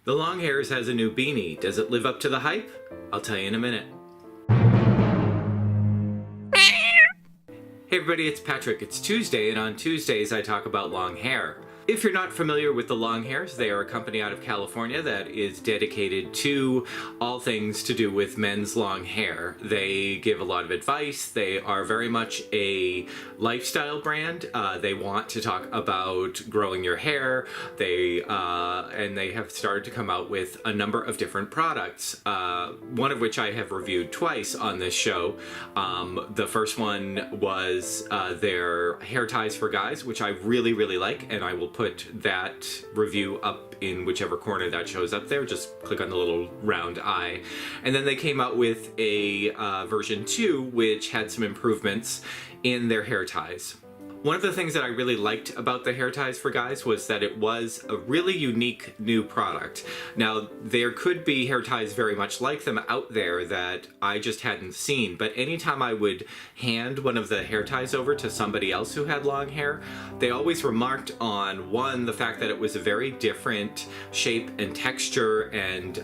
The Longhairs has a new beanie. Does it live up to the hype? I'll tell you in a minute. Hey everybody, it's Patrick. It's Tuesday, and on Tuesdays I talk about long hair. If you're not familiar with the Longhairs, they are a company out of California that is dedicated to all things to do with men's long hair. They give a lot of advice. They are very much a lifestyle brand. They want to talk about growing your hair. They have started to come out with a number of different products, one of which I have reviewed twice on this show. The first one was their hair ties for guys, which I really like, and I will put that review up in whichever corner that shows up there. Just click on the little round eye. And then they came out with a version 2, which had some improvements in their hair ties. One of the things that I really liked about the hair ties for guys was that it was a really unique new product. Now, there could be hair ties very much like them out there that I just hadn't seen, but anytime I would hand one of the hair ties over to somebody else who had long hair, they always remarked on, one, the fact that it was a very different shape and texture and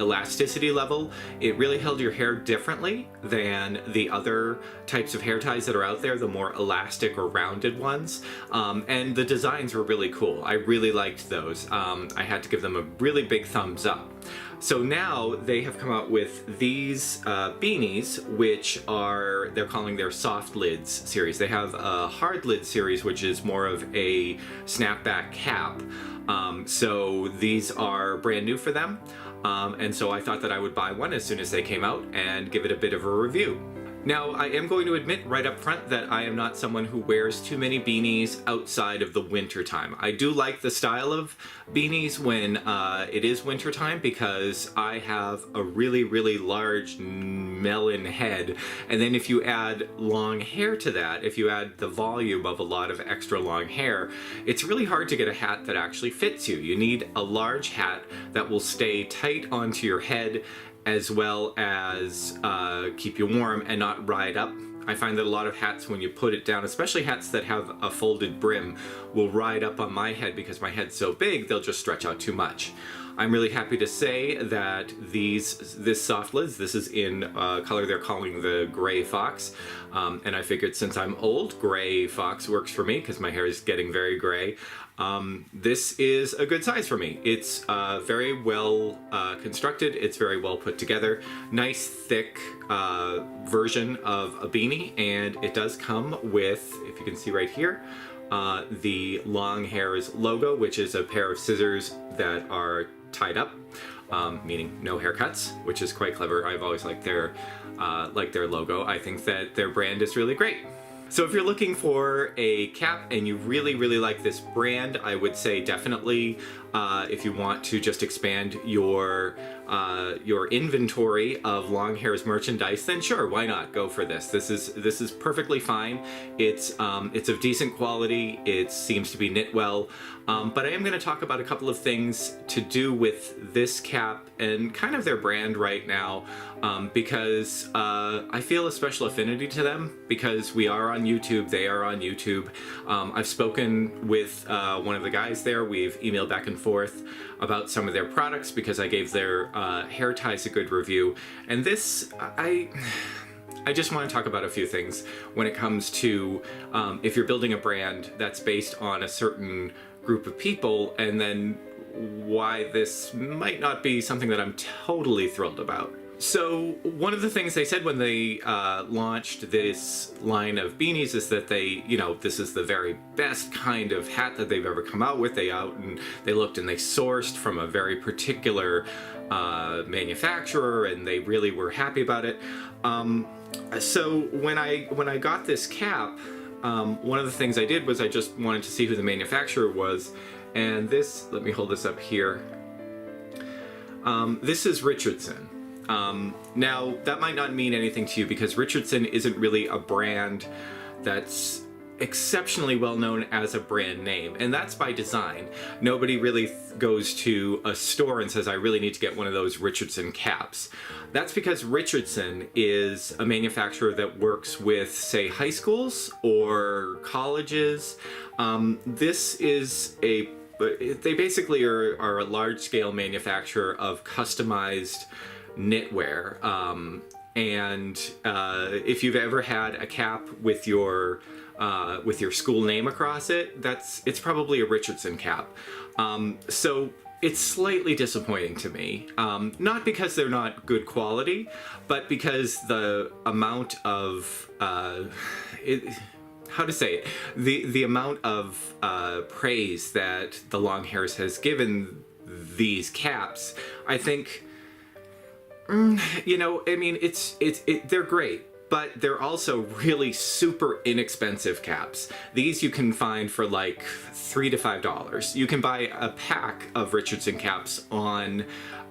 elasticity level. It really held your hair differently than the other types of hair ties that are out there, the more elastic or rounded ones, and the designs were really cool. I really liked those. I had to give them a really big thumbs up. So now they have come out with these beanies, which they're calling their soft lids series. They have a hard lid series, which is more of a snapback cap. So these are brand new for them. And so I thought that I would buy one as soon as they came out and give it a bit of a review. Now, I am going to admit right up front that I am not someone who wears too many beanies outside of the winter time. I do like the style of beanies when it is winter time because I have a really large melon head, and then if you add long hair to that, if you add the volume of a lot of extra long hair, it's really hard to get a hat that actually fits you. You need a large hat that will stay tight onto your head, as well as keep you warm and not ride up. I find that a lot of hats, when you put it down, especially hats that have a folded brim, will ride up on my head because my head's so big, they'll just stretch out too much. I'm really happy to say that this soft lids, this is in a color they're calling the Gray Fox, and I figured since I'm old, Gray Fox works for me because my hair is getting very gray. This is a good size for me. It's very well constructed, it's very well put together, nice thick version of a beanie, and it does come with, if you can see right here, the Longhairs logo, which is a pair of scissors that are tied up, meaning no haircuts, which is quite clever. I've always liked their logo. I think that their brand is really great. So if you're looking for a cap and you really like this brand, I would say definitely if you want to just expand your inventory of Longhairs merchandise, then sure, why not? Go for this. This is perfectly fine. It's of decent quality. It seems to be knit well. But I am going to talk about a couple of things to do with this cap and kind of their brand right now, because I feel a special affinity to them because we are on YouTube, they are on YouTube. I've spoken with one of the guys there. We've emailed back and forth about some of their products because I gave their hair ties a good review. And this, I just want to talk about a few things when it comes to if you're building a brand that's based on a certain group of people, and then why this might not be something that I'm totally thrilled about. So one of the things they said when they launched this line of beanies is that this is the very best kind of hat that they've ever come out with. They looked and they sourced from a very particular manufacturer, and they really were happy about it. So when I got this cap, one of the things I did was I just wanted to see who the manufacturer was, and this, let me hold this up here. This is Richardson. Now, that might not mean anything to you because Richardson isn't really a brand that's exceptionally well known as a brand name, and that's by design. Nobody really goes to a store and says, I really need to get one of those Richardson caps. That's because Richardson is a manufacturer that works with, say, high schools or colleges. This is a they basically are a large-scale manufacturer of customized knitwear. And if you've ever had a cap with your school name across it, it's probably a Richardson cap. So it's slightly disappointing to me, not because they're not good quality, but because the amount of how to say it, the amount of praise that the Longhairs has given these caps, I think, you know, I mean, they're great, but they're also really super inexpensive caps. These you can find for like $3 to $5. You can buy a pack of Richardson caps on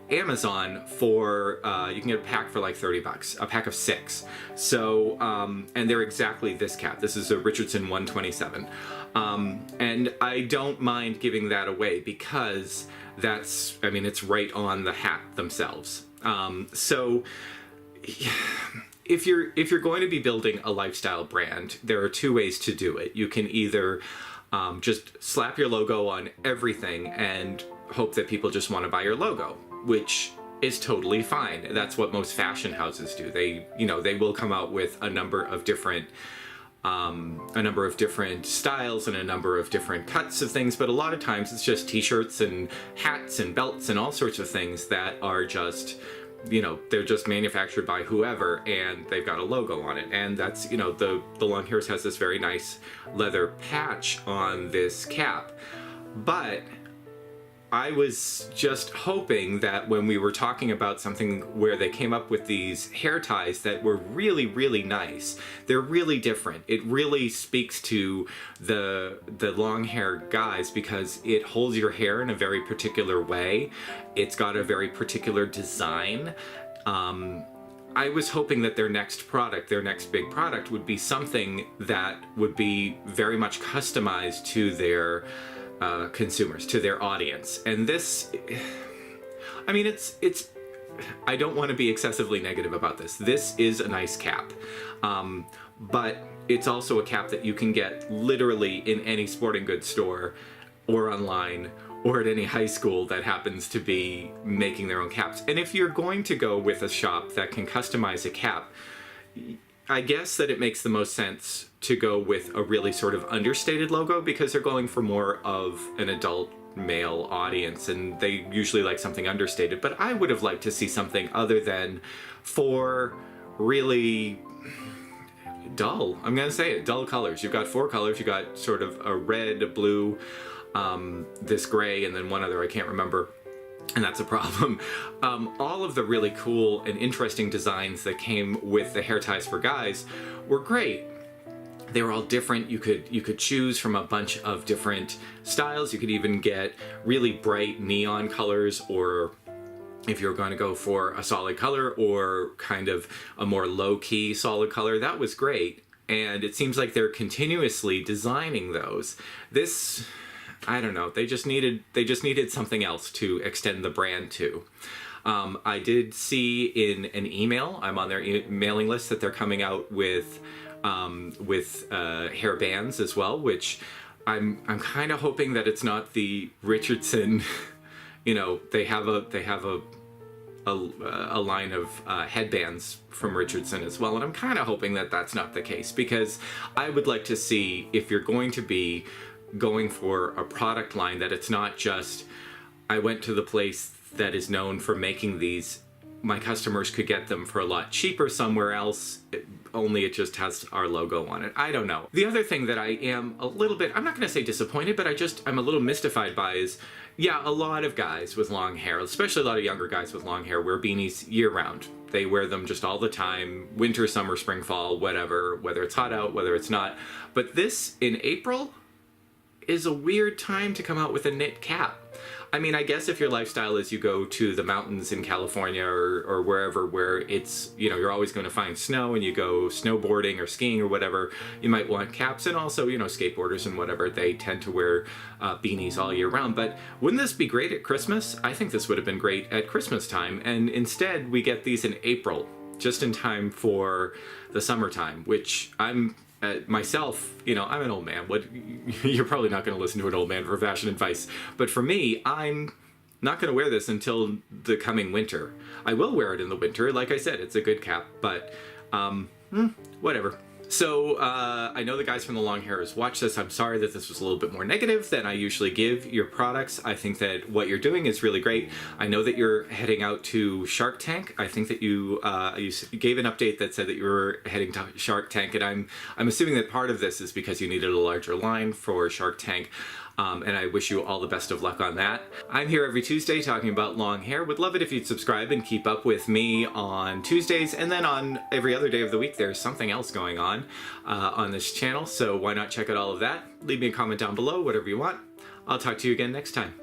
Amazon for, you can get a pack for like $30, a pack of 6. So, and they're exactly this cap. This is a Richardson 127. And I don't mind giving that away because that's, I mean, it's right on the hat themselves. So if you're going to be building a lifestyle brand, there are 2 ways to do it. You can either just slap your logo on everything and hope that people just want to buy your logo, which is totally fine. That's what most fashion houses do. They will come out with a number of different styles and a number of different cuts of things, but a lot of times it's just t-shirts and hats and belts and all sorts of things that are just, you know, they're just manufactured by whoever and they've got a logo on it. And that's, you know, the Longhairs has this very nice leather patch on this cap. But I was just hoping that when we were talking about something where they came up with these hair ties that were really, really nice, they're really different. It really speaks to the long hair guys because it holds your hair in a very particular way. It's got a very particular design. I was hoping that their next big product would be something that would be very much customized to their consumers, to their audience. And this, I mean, it's I don't want to be excessively negative about this. This is a nice cap, but it's also a cap that you can get literally in any sporting goods store or online or at any high school that happens to be making their own caps. And if you're going to go with a shop that can customize a cap, I guess that it makes the most sense to go with a really sort of understated logo because they're going for more of an adult male audience and they usually like something understated. But I would have liked to see something other than 4 really dull, I'm gonna say it, dull colors. You've got 4 colors. You've got sort of a red, a blue, this gray, and then one other I can't remember. And that's a problem. All of the really cool and interesting designs that came with the hair ties for guys were great. They were all different. You could choose from a bunch of different styles. You could even get really bright neon colors, or if you're going to go for a solid color or kind of a more low-key solid color, that was great. And it seems like they're continuously designing those. This, I don't know, they just needed something else to extend the brand to. I did see in an email, I'm on their mailing list, that they're coming out with hair bands as well, which I'm kind of hoping that it's not the Richardson. You know, they have a line of headbands from Richardson as well, and I'm kind of hoping that that's not the case, because I would like to see, if you're going to be going for a product line, that it's not just, I went to the place that is known for making these, my customers could get them for a lot cheaper somewhere else, only it just has our logo on it. I don't know. The other thing that I am a little bit, I'm not going to say disappointed, but I'm a little mystified by is, yeah, a lot of guys with long hair, especially a lot of younger guys with long hair, wear beanies year-round. They wear them just all the time, winter, summer, spring, fall, whatever, whether it's hot out, whether it's not. But this, in April, is a weird time to come out with a knit cap. I mean, I guess if your lifestyle is you go to the mountains in California or wherever where it's, you know, you're always going to find snow, and you go snowboarding or skiing or whatever, you might want caps. And also, you know, skateboarders and whatever, they tend to wear beanies all year round. But wouldn't this be great at Christmas? I think this would have been great at Christmas time. And instead we get these in April, just in time for the summertime, which I'm myself, you know, I'm an old man. What you're probably not going to listen to an old man for fashion advice, but for me, I'm not going to wear this until the coming winter. I will wear it in the winter. Like I said, it's a good cap, but whatever. So I know the guys from the Longhairs watch this. I'm sorry that this was a little bit more negative than I usually give your products. I think that what you're doing is really great. I know that you're heading out to Shark Tank. I think that you gave an update that said that you were heading to Shark Tank, and I'm assuming that part of this is because you needed a larger line for Shark Tank. And I wish you all the best of luck on that. I'm here every Tuesday talking about long hair. Would love it if you'd subscribe and keep up with me on Tuesdays, and then on every other day of the week there's something else going on this channel, so why not check out all of that? Leave me a comment down below, whatever you want. I'll talk to you again next time.